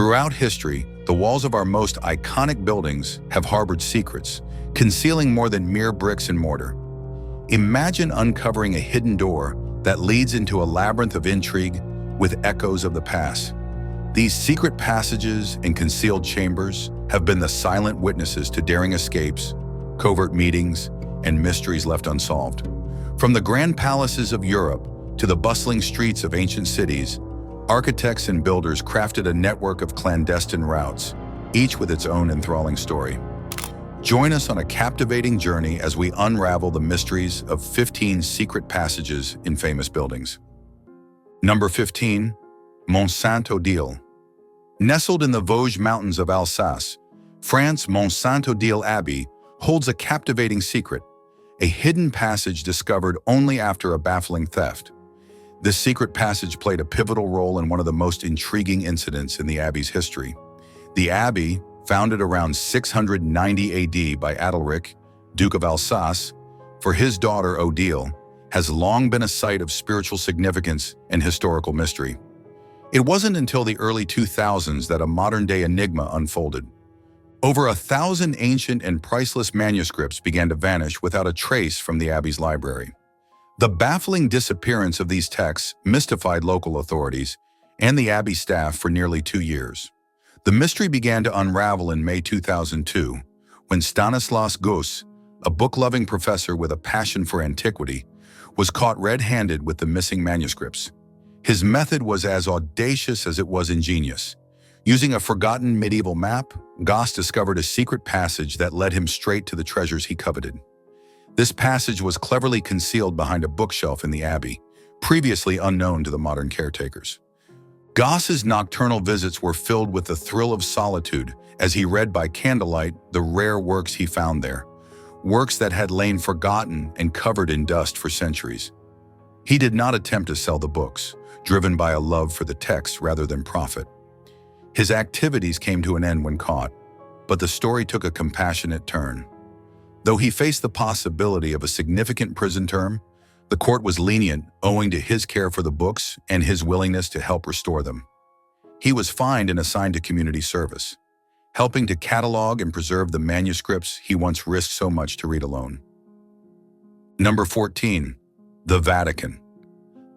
Throughout history, the walls of our most iconic buildings have harbored secrets, concealing more than mere bricks and mortar. Imagine uncovering a hidden door that leads into a labyrinth of intrigue with echoes of the past. These secret passages and concealed chambers have been the silent witnesses to daring escapes, covert meetings, and mysteries left unsolved. From the grand palaces of Europe to the bustling streets of ancient cities, architects and builders crafted a network of clandestine routes, each with its own enthralling story. Join us on a captivating journey as we unravel the mysteries of 15 secret passages in famous buildings. Number 15. Mont Sainte-Odile. Nestled in the Vosges Mountains of Alsace, France, Mont Sainte-Odile Abbey holds a captivating secret, a hidden passage discovered only after a baffling theft. This secret passage played a pivotal role in one of the most intriguing incidents in the Abbey's history. The Abbey, founded around 690 AD by Adalric, Duke of Alsace, for his daughter Odile, has long been a site of spiritual significance and historical mystery. It wasn't until the early 2000s that a modern-day enigma unfolded. Over 1,000 ancient and priceless manuscripts began to vanish without a trace from the Abbey's library. The baffling disappearance of these texts mystified local authorities and the Abbey staff for nearly 2 years. The mystery began to unravel in May 2002, when Stanislas Guss, a book-loving professor with a passion for antiquity, was caught red-handed with the missing manuscripts. His method was as audacious as it was ingenious. Using a forgotten medieval map, Guss discovered a secret passage that led him straight to the treasures he coveted. This passage was cleverly concealed behind a bookshelf in the Abbey, previously unknown to the modern caretakers. Guss's nocturnal visits were filled with the thrill of solitude as he read by candlelight the rare works he found there, works that had lain forgotten and covered in dust for centuries. He did not attempt to sell the books, driven by a love for the text rather than profit. His activities came to an end when caught, but the story took a compassionate turn. Though he faced the possibility of a significant prison term, the court was lenient owing to his care for the books and his willingness to help restore them. He was fined and assigned to community service, helping to catalog and preserve the manuscripts he once risked so much to read alone. Number 14. The Vatican.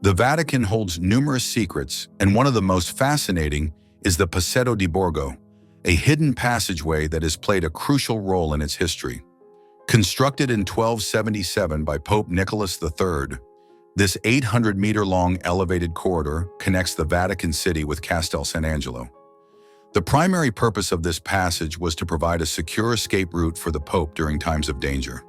The Vatican holds numerous secrets, and one of the most fascinating is the Palazzo di Borgo, a hidden passageway that has played a crucial role in its history. Constructed in 1277 by Pope Nicholas III, this 800-meter-long elevated corridor connects the Vatican City with Castel San Angelo. The primary purpose of this passage was to provide a secure escape route for the Pope during times of danger.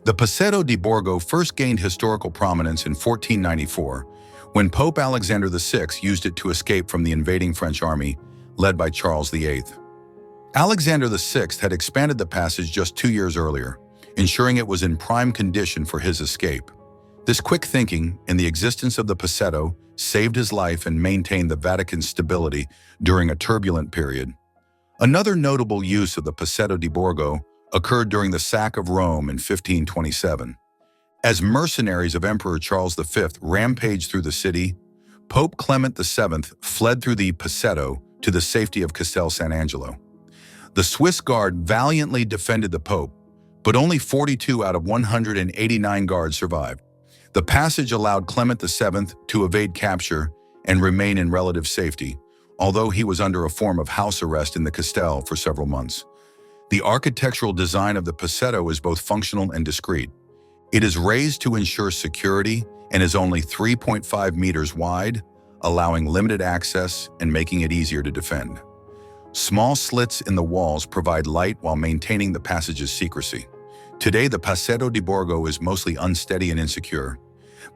The Palazzo di Borgo first gained historical prominence in 1494, when Pope Alexander VI used it to escape from the invading French army led by Charles VIII. Alexander VI had expanded the passage just 2 years earlier, ensuring it was in prime condition for his escape. This quick thinking and the existence of the Palazzo saved his life and maintained the Vatican's stability during a turbulent period. Another notable use of the Palazzo di Borgo occurred during the sack of Rome in 1527. As mercenaries of Emperor Charles V rampaged through the city, Pope Clement VII fled through the Palazzo to the safety of Castel San Angelo. The Swiss Guard valiantly defended the Pope, but only 42 out of 189 guards survived. The passage allowed Clement VII to evade capture and remain in relative safety, although he was under a form of house arrest in the Castel for several months. The architectural design of the Palazzo is both functional and discreet. It is raised to ensure security and is only 3.5 meters wide, allowing limited access and making it easier to defend. Small slits in the walls provide light while maintaining the passage's secrecy. Today, the Palazzo di Borgo is mostly unsteady and insecure,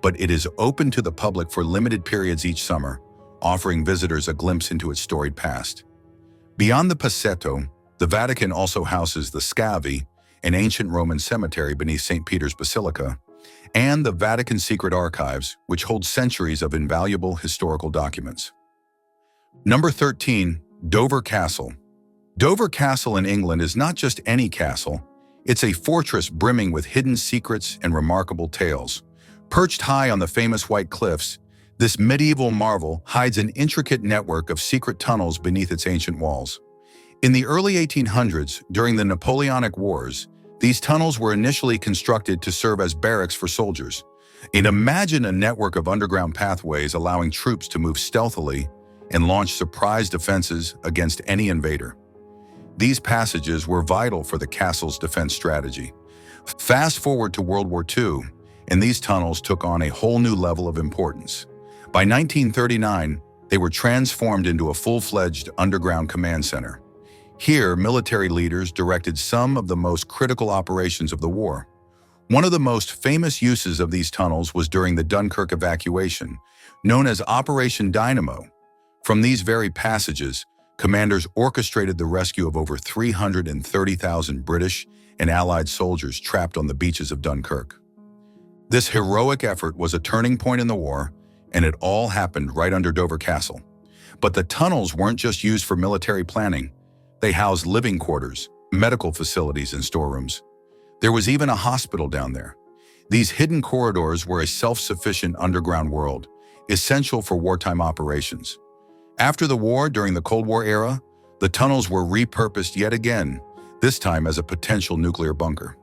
but it is open to the public for limited periods each summer, offering visitors a glimpse into its storied past. Beyond the Palazzo, the Vatican also houses the Scavi, an ancient Roman cemetery beneath St. Peter's Basilica, and the Vatican Secret Archives, which hold centuries of invaluable historical documents. Number 13. Dover Castle. Dover Castle in England is not just any castle, it's a fortress brimming with hidden secrets and remarkable tales. Perched high on the famous White Cliffs, This medieval marvel hides an intricate network of secret tunnels beneath its ancient walls. In the early 1800s, during the Napoleonic Wars, these tunnels were initially constructed to serve as barracks for soldiers. And imagine a network of underground pathways allowing troops to move stealthily and launch surprise defenses against any invader. These passages were vital for the castle's defense strategy. Fast forward to World War II, and these tunnels took on a whole new level of importance. By 1939, they were transformed into a full-fledged underground command center. Here, military leaders directed some of the most critical operations of the war. One of the most famous uses of these tunnels was during the Dunkirk evacuation, known as Operation Dynamo. From these very passages, commanders orchestrated the rescue of over 330,000 British and Allied soldiers trapped on the beaches of Dunkirk. This heroic effort was a turning point in the war, and it all happened right under Dover Castle. But the tunnels weren't just used for military planning. They housed living quarters, medical facilities, and storerooms. There was even a hospital down there. These hidden corridors were a self-sufficient underground world, essential for wartime operations. After the war, during the Cold War era, the tunnels were repurposed yet again, this time as a potential nuclear bunker.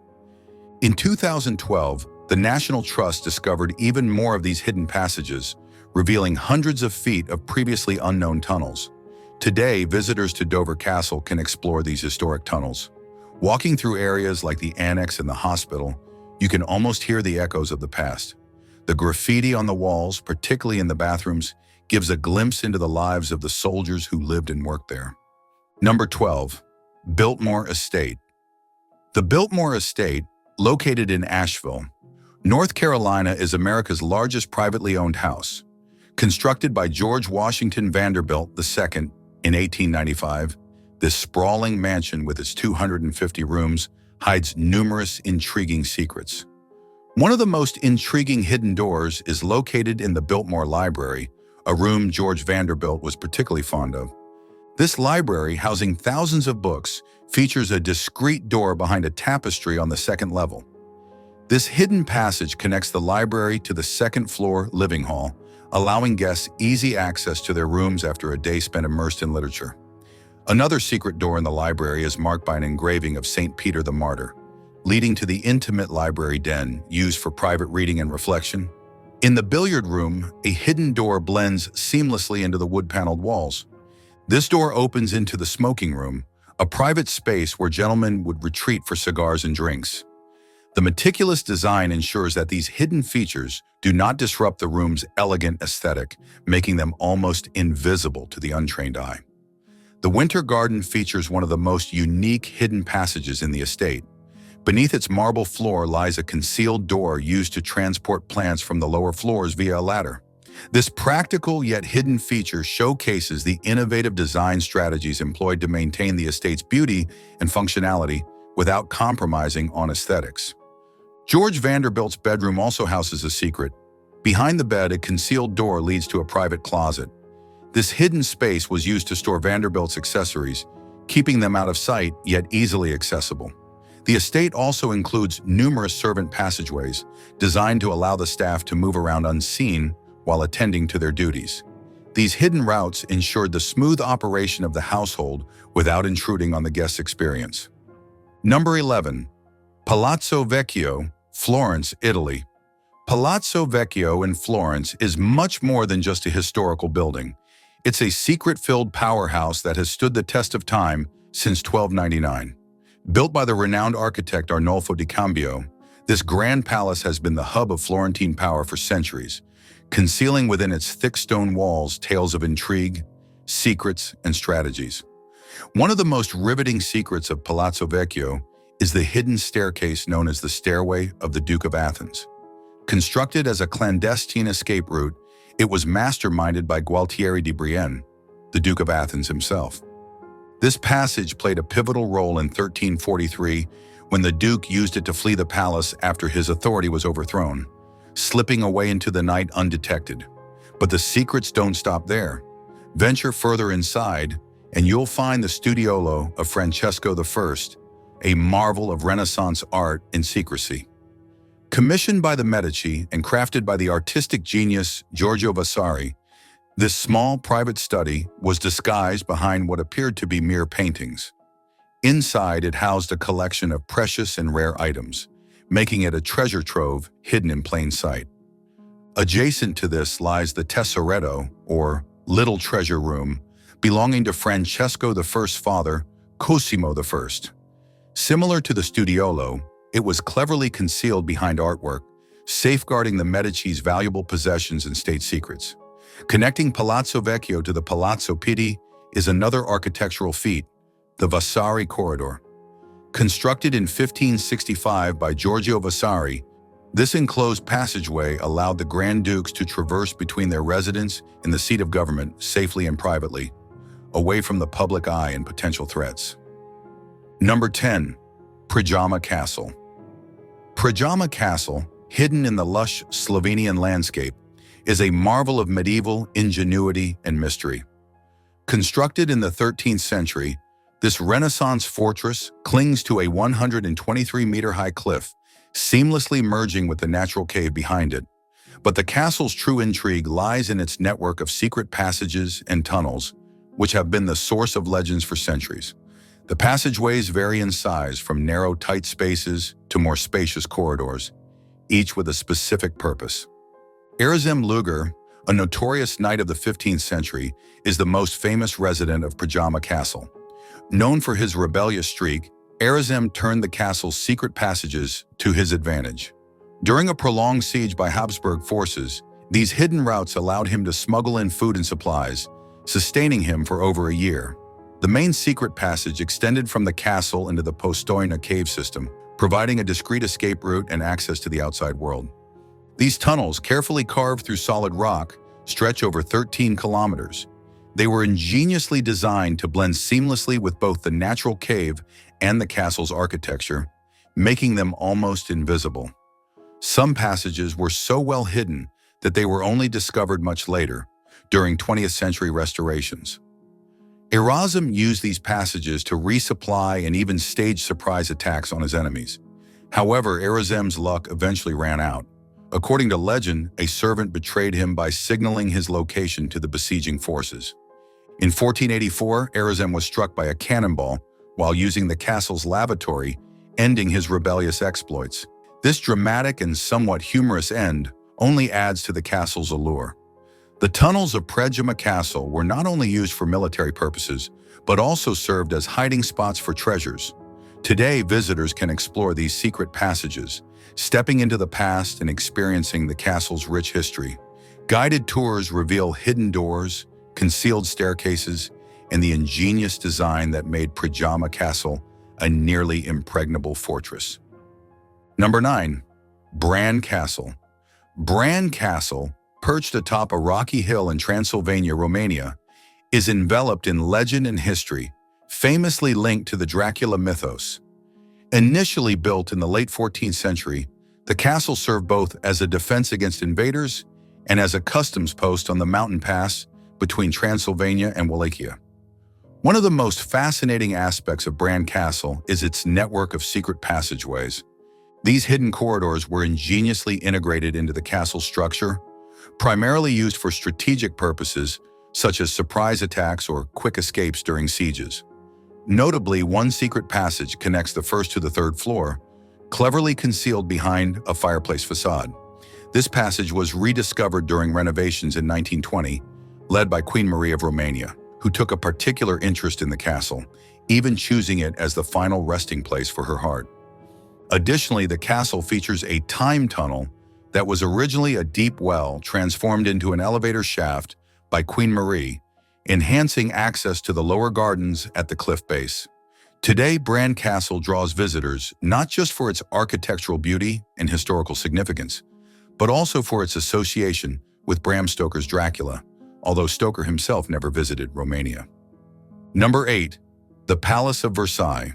In 2012, the National Trust discovered even more of these hidden passages, revealing hundreds of feet of previously unknown tunnels. Today, visitors to Dover Castle can explore these historic tunnels. Walking through areas like the annex and the hospital, you can almost hear the echoes of the past. The graffiti on the walls, particularly in the bathrooms, gives a glimpse into the lives of the soldiers who lived and worked there. Number 12. Biltmore Estate. The Biltmore Estate, located in Asheville, North Carolina, is America's largest privately owned house. Constructed by George Washington Vanderbilt II in 1895, this sprawling mansion with its 250 rooms hides numerous intriguing secrets. One of the most intriguing hidden doors is located in the Biltmore Library, a room George Vanderbilt was particularly fond of. This library, housing thousands of books, features a discreet door behind a tapestry on the second level. This hidden passage connects the library to the second-floor living hall, allowing guests easy access to their rooms after a day spent immersed in literature. Another secret door in the library is marked by an engraving of St. Peter the Martyr, leading to the intimate library den used for private reading and reflection. In the billiard room, a hidden door blends seamlessly into the wood-paneled walls. This door opens into the smoking room, a private space where gentlemen would retreat for cigars and drinks. The meticulous design ensures that these hidden features do not disrupt the room's elegant aesthetic, making them almost invisible to the untrained eye. The Winter Garden features one of the most unique hidden passages in the estate. Beneath its marble floor lies a concealed door used to transport plants from the lower floors via a ladder. This practical yet hidden feature showcases the innovative design strategies employed to maintain the estate's beauty and functionality without compromising on aesthetics. George Vanderbilt's bedroom also houses a secret. Behind the bed, a concealed door leads to a private closet. This hidden space was used to store Vanderbilt's accessories, keeping them out of sight yet easily accessible. The estate also includes numerous servant passageways, designed to allow the staff to move around unseen while attending to their duties. These hidden routes ensured the smooth operation of the household without intruding on the guest's experience. Number 11. Palazzo Vecchio, Florence, Italy. Palazzo Vecchio in Florence is much more than just a historical building. It's a secret-filled powerhouse that has stood the test of time since 1299. Built by the renowned architect Arnolfo di Cambio, this grand palace has been the hub of Florentine power for centuries, concealing within its thick stone walls tales of intrigue, secrets, and strategies. One of the most riveting secrets of Palazzo Vecchio is the hidden staircase known as the Stairway of the Duke of Athens. Constructed as a clandestine escape route, it was masterminded by Gualtieri di Brienne, the Duke of Athens himself. This passage played a pivotal role in 1343 when the Duke used it to flee the palace after his authority was overthrown, slipping away into the night undetected. But the secrets don't stop there. Venture further inside, and you'll find the Studiolo of Francesco I, a marvel of Renaissance art and secrecy. Commissioned by the Medici and crafted by the artistic genius Giorgio Vasari, this small private study was disguised behind what appeared to be mere paintings. Inside, it housed a collection of precious and rare items, making it a treasure trove hidden in plain sight. Adjacent to this lies the Tesoretto, or Little Treasure Room, belonging to Francesco I's father, Cosimo I. Similar to the Studiolo, it was cleverly concealed behind artwork, safeguarding the Medici's valuable possessions and state secrets. Connecting Palazzo Vecchio to the Palazzo Pitti is another architectural feat, the Vasari Corridor. Constructed in 1565 by Giorgio Vasari, this enclosed passageway allowed the Grand Dukes to traverse between their residence and the seat of government safely and privately, away from the public eye and potential threats. Number 10. Predjama Castle. Predjama Castle, hidden in the lush Slovenian landscape, is a marvel of medieval ingenuity and mystery. Constructed in the 13th century, this Renaissance fortress clings to a 123-meter-high cliff, seamlessly merging with the natural cave behind it. But the castle's true intrigue lies in its network of secret passages and tunnels, which have been the source of legends for centuries. The passageways vary in size, from narrow, tight spaces to more spacious corridors, each with a specific purpose. Erzem Luger, a notorious knight of the 15th century, is the most famous resident of Predjama Castle. Known for his rebellious streak, Erzem turned the castle's secret passages to his advantage. During a prolonged siege by Habsburg forces, these hidden routes allowed him to smuggle in food and supplies, sustaining him for over a year. The main secret passage extended from the castle into the Postojna cave system, providing a discreet escape route and access to the outside world. These tunnels, carefully carved through solid rock, stretch over 13 kilometers. They were ingeniously designed to blend seamlessly with both the natural cave and the castle's architecture, making them almost invisible. Some passages were so well hidden that they were only discovered much later, during 20th century restorations. Erazim used these passages to resupply and even stage surprise attacks on his enemies. However, Erazim's luck eventually ran out. According to legend, a servant betrayed him by signaling his location to the besieging forces. In 1484, Erazim was struck by a cannonball while using the castle's lavatory, ending his rebellious exploits. This dramatic and somewhat humorous end only adds to the castle's allure. The tunnels of Predjama Castle were not only used for military purposes, but also served as hiding spots for treasures. Today, visitors can explore these secret passages, stepping into the past and experiencing the castle's rich history. Guided tours reveal hidden doors, concealed staircases, and the ingenious design that made Predjama Castle a nearly impregnable fortress. Number 9. Bran Castle. Bran Castle, perched atop a rocky hill in Transylvania, Romania, is enveloped in legend and history, famously linked to the Dracula mythos. Initially built in the late 14th century, the castle served both as a defense against invaders and as a customs post on the mountain pass between Transylvania and Wallachia. One of the most fascinating aspects of Bran Castle is its network of secret passageways. These hidden corridors were ingeniously integrated into the castle structure, primarily used for strategic purposes such as surprise attacks or quick escapes during sieges. Notably, one secret passage connects the first to the third floor, cleverly concealed behind a fireplace facade. This passage was rediscovered during renovations in 1920, led by Queen Marie of Romania, who took a particular interest in the castle, even choosing it as the final resting place for her heart. Additionally, the castle features a time tunnel that was originally a deep well transformed into an elevator shaft by Queen Marie, enhancing access to the lower gardens at the cliff base. Today, Bran Castle draws visitors not just for its architectural beauty and historical significance, but also for its association with Bram Stoker's Dracula, although Stoker himself never visited Romania. Number 8. The Palace of Versailles.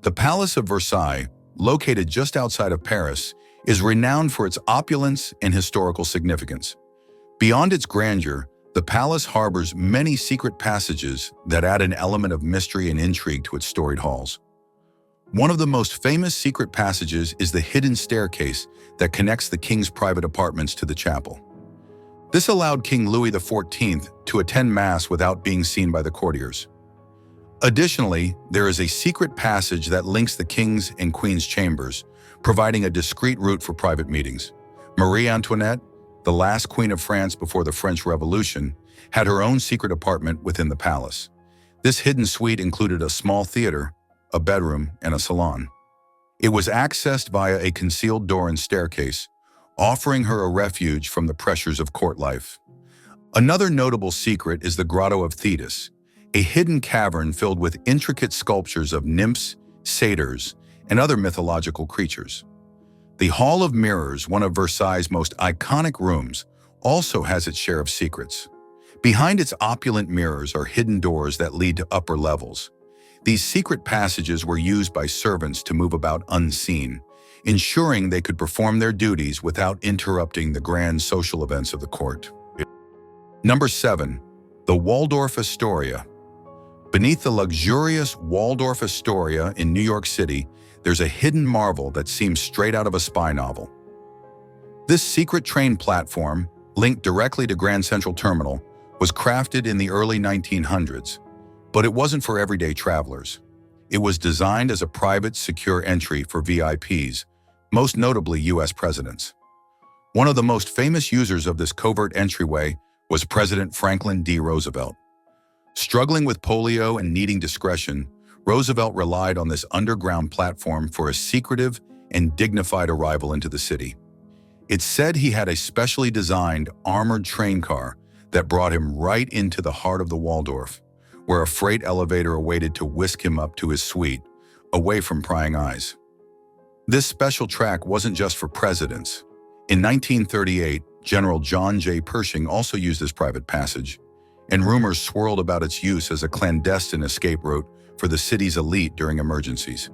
The Palace of Versailles, located just outside of Paris, is renowned for its opulence and historical significance. Beyond its grandeur, the palace harbors many secret passages that add an element of mystery and intrigue to its storied halls. One of the most famous secret passages is the hidden staircase that connects the king's private apartments to the chapel. This allowed King Louis XIV to attend Mass without being seen by the courtiers. Additionally, there is a secret passage that links the king's and queen's chambers, providing a discreet route for private meetings. Marie Antoinette, the last queen of France before the French Revolution, had her own secret apartment within the palace. This hidden suite included a small theater, a bedroom, and a salon. It was accessed via a concealed door and staircase, offering her a refuge from the pressures of court life. Another notable secret is the Grotto of Thetis, a hidden cavern filled with intricate sculptures of nymphs, satyrs, and other mythological creatures. The Hall of Mirrors, one of Versailles' most iconic rooms, also has its share of secrets. Behind its opulent mirrors are hidden doors that lead to upper levels. These secret passages were used by servants to move about unseen, ensuring they could perform their duties without interrupting the grand social events of the court. Number 7. The Waldorf Astoria. Beneath the luxurious Waldorf Astoria in New York City, there's a hidden marvel that seems straight out of a spy novel. This secret train platform, linked directly to Grand Central Terminal, was crafted in the early 1900s, but it wasn't for everyday travelers. It was designed as a private, secure entry for VIPs, most notably U.S. presidents. One of the most famous users of this covert entryway was President Franklin D. Roosevelt. Struggling with polio and needing discretion, Roosevelt relied on this underground platform for a secretive and dignified arrival into the city. It's said he had a specially designed armored train car that brought him right into the heart of the Waldorf, where a freight elevator awaited to whisk him up to his suite, away from prying eyes. This special track wasn't just for presidents. In 1938, General John J. Pershing also used this private passage, and rumors swirled about its use as a clandestine escape route for the city's elite during emergencies.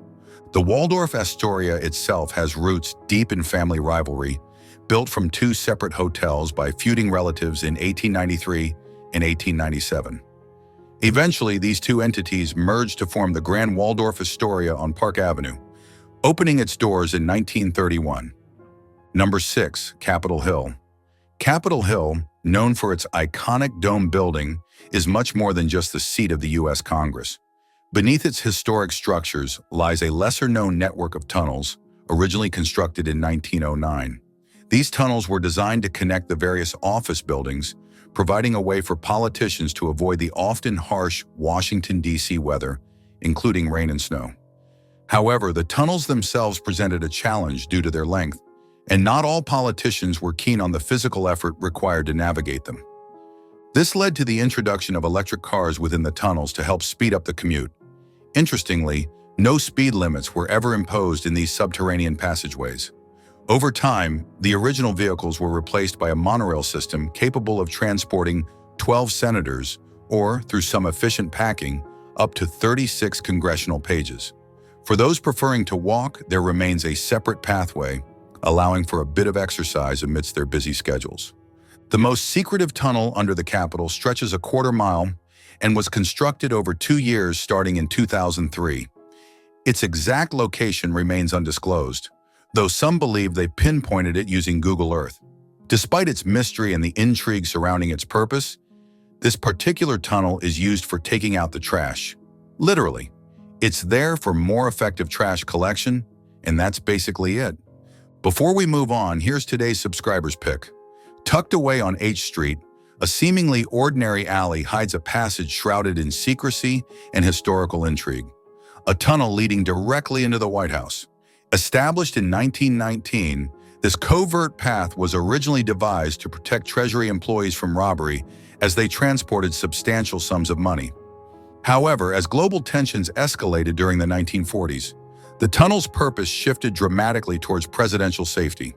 The Waldorf Astoria itself has roots deep in family rivalry, built from two separate hotels by feuding relatives in 1893 and 1897. Eventually, these two entities merged to form the Grand Waldorf Astoria on Park Avenue, opening its doors in 1931. Number 6. Capitol Hill. Capitol Hill, known for its iconic dome building, is much more than just the seat of the U.S. Congress. Beneath its historic structures lies a lesser-known network of tunnels, originally constructed in 1909. These tunnels were designed to connect the various office buildings, providing a way for politicians to avoid the often harsh Washington, D.C. weather, including rain and snow. However, the tunnels themselves presented a challenge due to their length, and not all politicians were keen on the physical effort required to navigate them. This led to the introduction of electric cars within the tunnels to help speed up the commute. Interestingly, no speed limits were ever imposed in these subterranean passageways. Over time, the original vehicles were replaced by a monorail system capable of transporting 12 senators, or, through some efficient packing, up to 36 congressional pages. For those preferring to walk, there remains a separate pathway, allowing for a bit of exercise amidst their busy schedules. The most secretive tunnel under the Capitol stretches a quarter-mile and was constructed over 2 years starting in 2003. Its exact location remains undisclosed, though some believe they pinpointed it using Google Earth. Despite its mystery and the intrigue surrounding its purpose, this particular tunnel is used for taking out the trash. Literally, it's there for more effective trash collection, and that's basically it. Before we move on, here's today's subscriber's pick. Tucked away on H Street, a seemingly ordinary alley hides a passage shrouded in secrecy and historical intrigue. A tunnel leading directly into the White House. Established in 1919, this covert path was originally devised to protect Treasury employees from robbery as they transported substantial sums of money. However, as global tensions escalated during the 1940s, the tunnel's purpose shifted dramatically towards presidential safety.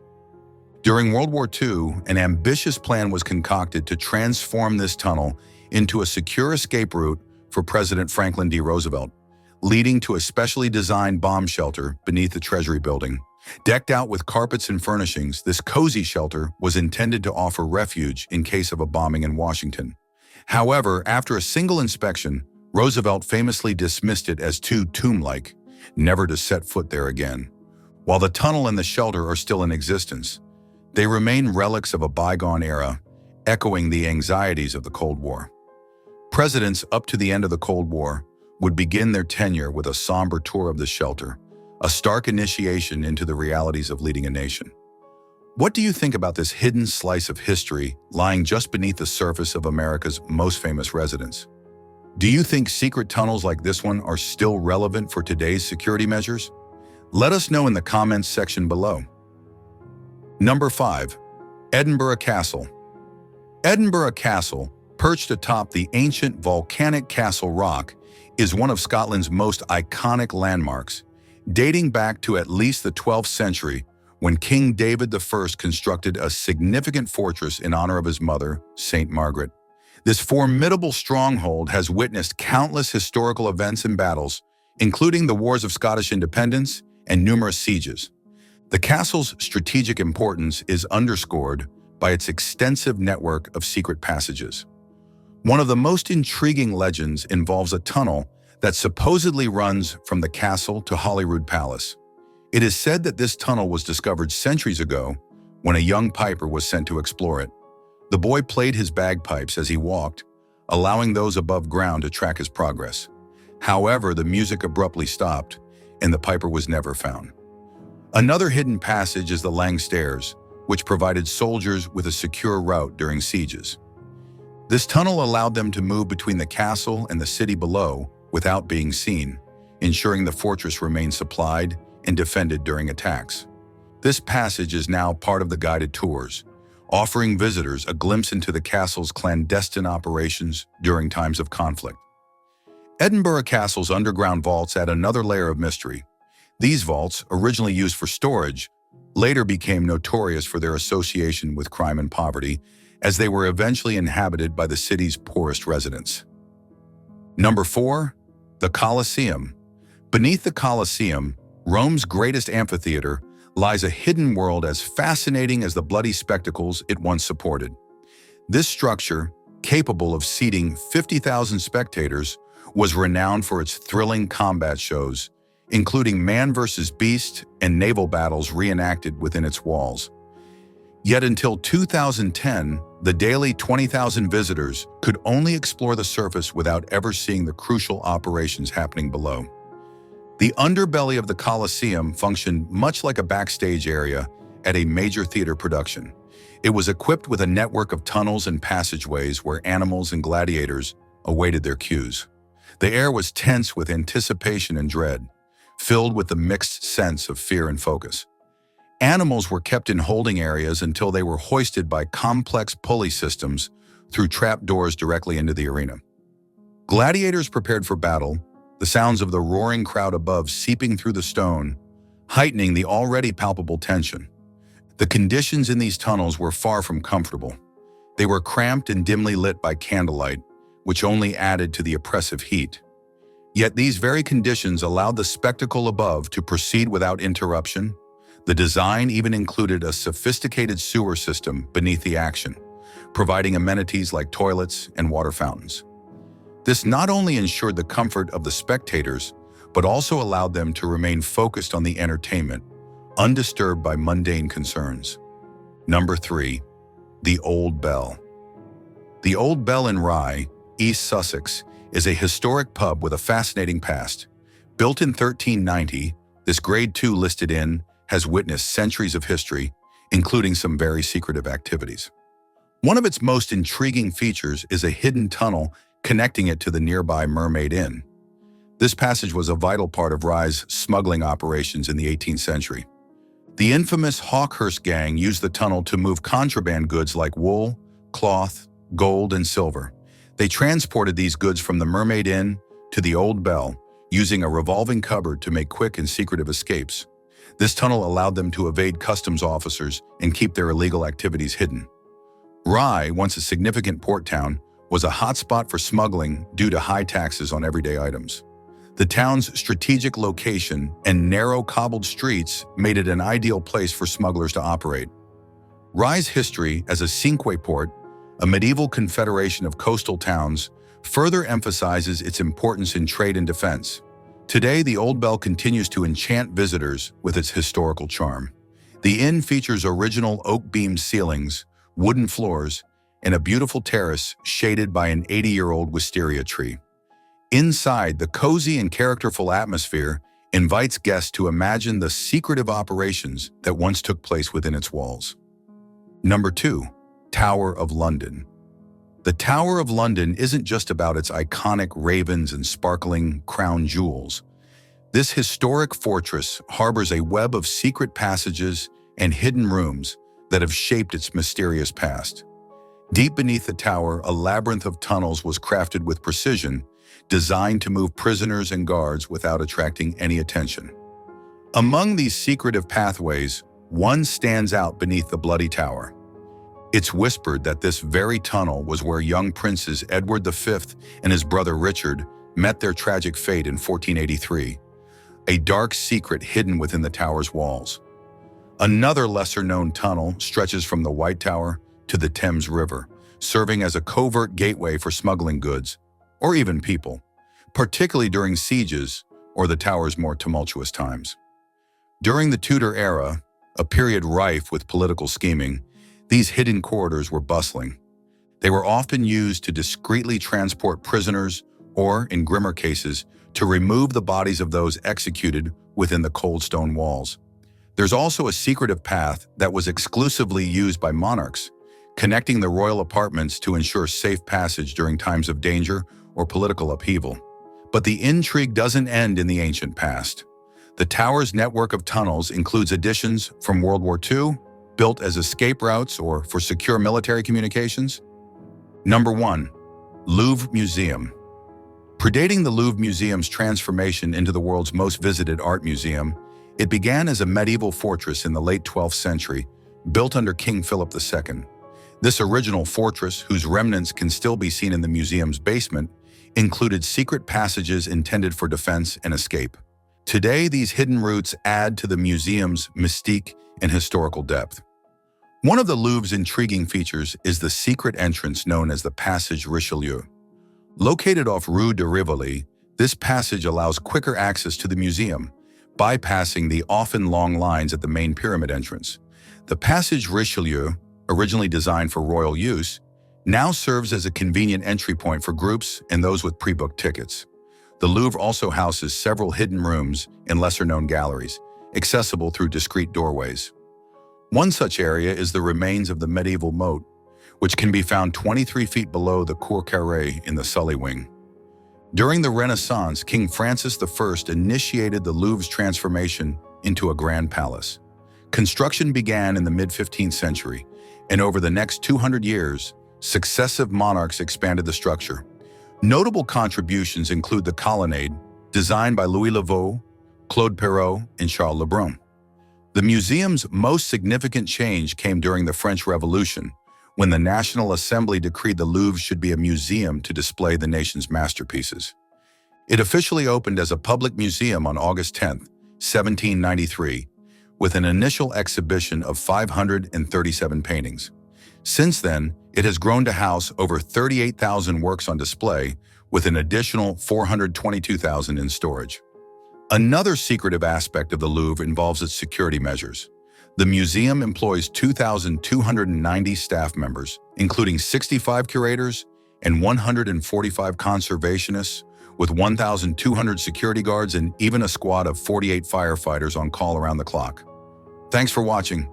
During World War II, an ambitious plan was concocted to transform this tunnel into a secure escape route for President Franklin D. Roosevelt, leading to a specially designed bomb shelter beneath the Treasury building. Decked out with carpets and furnishings, this cozy shelter was intended to offer refuge in case of a bombing in Washington. However, after a single inspection, Roosevelt famously dismissed it as too tomb-like, never to set foot there again. While the tunnel and the shelter are still in existence, they remain relics of a bygone era, echoing the anxieties of the Cold War. Presidents up to the end of the Cold War would begin their tenure with a somber tour of the shelter, a stark initiation into the realities of leading a nation. What do you think about this hidden slice of history lying just beneath the surface of America's most famous residence? Do you think secret tunnels like this one are still relevant for today's security measures? Let us know in the comments section below. Number 5. Edinburgh Castle. Edinburgh Castle, perched atop the ancient volcanic Castle Rock, is one of Scotland's most iconic landmarks, dating back to at least the 12th century when King David I constructed a significant fortress in honor of his mother, Saint Margaret. This formidable stronghold has witnessed countless historical events and battles, including the Wars of Scottish Independence and numerous sieges. The castle's strategic importance is underscored by its extensive network of secret passages. One of the most intriguing legends involves a tunnel that supposedly runs from the castle to Holyrood Palace. It is said that this tunnel was discovered centuries ago when a young piper was sent to explore it. The boy played his bagpipes as he walked, allowing those above ground to track his progress. However, the music abruptly stopped, and the piper was never found. Another hidden passage is the Lang Stairs, which provided soldiers with a secure route during sieges. This tunnel allowed them to move between the castle and the city below without being seen, ensuring the fortress remained supplied and defended during attacks. This passage is now part of the guided tours, offering visitors a glimpse into the castle's clandestine operations during times of conflict. Edinburgh Castle's underground vaults add another layer of mystery. These vaults, originally used for storage, later became notorious for their association with crime and poverty, as they were eventually inhabited by the city's poorest residents. Number 4. The Coliseum. Beneath the Coliseum, Rome's greatest amphitheater, lies a hidden world as fascinating as the bloody spectacles it once supported. This structure, capable of seating 50,000 spectators, was renowned for its thrilling combat shows, including man versus beast and naval battles reenacted within its walls. Yet until 2010, the daily 20,000 visitors could only explore the surface without ever seeing the crucial operations happening below. The underbelly of the Coliseum functioned much like a backstage area at a major theater production. It was equipped with a network of tunnels and passageways where animals and gladiators awaited their cues. The air was tense with anticipation and dread, filled with the mixed sense of fear and focus. Animals were kept in holding areas until they were hoisted by complex pulley systems through trap doors directly into the arena. Gladiators prepared for battle, the sounds of the roaring crowd above seeping through the stone, heightening the already palpable tension. The conditions in these tunnels were far from comfortable. They were cramped and dimly lit by candlelight, which only added to the oppressive heat. Yet these very conditions allowed the spectacle above to proceed without interruption. The design even included a sophisticated sewer system beneath the action, providing amenities like toilets and water fountains. This not only ensured the comfort of the spectators, but also allowed them to remain focused on the entertainment, undisturbed by mundane concerns. Number 3. The Old Bell. The Old Bell in Rye, East Sussex, is a historic pub with a fascinating past. Built in 1390, this Grade II listed inn has witnessed centuries of history, including some very secretive activities. One of its most intriguing features is a hidden tunnel connecting it to the nearby Mermaid Inn. This passage was a vital part of Rye's smuggling operations in the 18th century. The infamous Hawkhurst gang used the tunnel to move contraband goods like wool, cloth, gold, and silver. They transported these goods from the Mermaid Inn to the Old Bell, using a revolving cupboard to make quick and secretive escapes. This tunnel allowed them to evade customs officers and keep their illegal activities hidden. Rye, once a significant port town, was a hotspot for smuggling due to high taxes on everyday items. The town's strategic location and narrow cobbled streets made it an ideal place for smugglers to operate. Rye's history as a cinque port, a medieval confederation of coastal towns, further emphasizes its importance in trade and defense. Today, the Old Bell continues to enchant visitors with its historical charm. The inn features original oak-beamed ceilings, wooden floors, and a beautiful terrace shaded by an 80-year-old wisteria tree. Inside, the cozy and characterful atmosphere invites guests to imagine the secretive operations that once took place within its walls. Number 2. Tower of London. The Tower of London isn't just about its iconic ravens and sparkling crown jewels. This historic fortress harbors a web of secret passages and hidden rooms that have shaped its mysterious past. Deep beneath the tower, a labyrinth of tunnels was crafted with precision, designed to move prisoners and guards without attracting any attention. Among these secretive pathways, one stands out beneath the bloody tower. It's whispered that this very tunnel was where young princes Edward V and his brother Richard met their tragic fate in 1483, a dark secret hidden within the tower's walls. Another lesser-known tunnel stretches from the White Tower to the Thames River, serving as a covert gateway for smuggling goods, or even people, particularly during sieges or the tower's more tumultuous times. During the Tudor era, a period rife with political scheming, these hidden corridors were bustling. They were often used to discreetly transport prisoners or, in grimmer cases, to remove the bodies of those executed within the cold stone walls. There's also a secretive path that was exclusively used by monarchs, connecting the royal apartments to ensure safe passage during times of danger or political upheaval. But the intrigue doesn't end in the ancient past. The tower's network of tunnels includes additions from World War II, built as escape routes or for secure military communications. Number 1. Louvre Museum. Predating the Louvre Museum's transformation into the world's most visited art museum, it began as a medieval fortress in the late 12th century, built under King Philip II. This original fortress, whose remnants can still be seen in the museum's basement, included secret passages intended for defense and escape. Today, these hidden routes add to the museum's mystique and historical depth. One of the Louvre's intriguing features is the secret entrance known as the Passage Richelieu. Located off Rue de Rivoli, this passage allows quicker access to the museum, bypassing the often long lines at the main pyramid entrance. The Passage Richelieu, originally designed for royal use, now serves as a convenient entry point for groups and those with pre-booked tickets. The Louvre also houses several hidden rooms and lesser-known galleries, accessible through discreet doorways. One such area is the remains of the medieval moat, which can be found 23 feet below the Cour Carrée in the Sully Wing. During the Renaissance, King Francis I initiated the Louvre's transformation into a grand palace. Construction began in the mid-15th century, and over the next 200 years, successive monarchs expanded the structure. Notable contributions include the colonnade, designed by Louis Lavaux, Claude Perrault, and Charles Lebrun. The museum's most significant change came during the French Revolution, when the National Assembly decreed the Louvre should be a museum to display the nation's masterpieces. It officially opened as a public museum on August 10, 1793, with an initial exhibition of 537 paintings. Since then, it has grown to house over 38,000 works on display, with an additional 422,000 in storage. Another secretive aspect of the Louvre involves its security measures. The museum employs 2,290 staff members, including 65 curators and 145 conservationists, with 1,200 security guards and even a squad of 48 firefighters on call around the clock. Thanks for watching.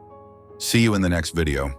See you in the next video.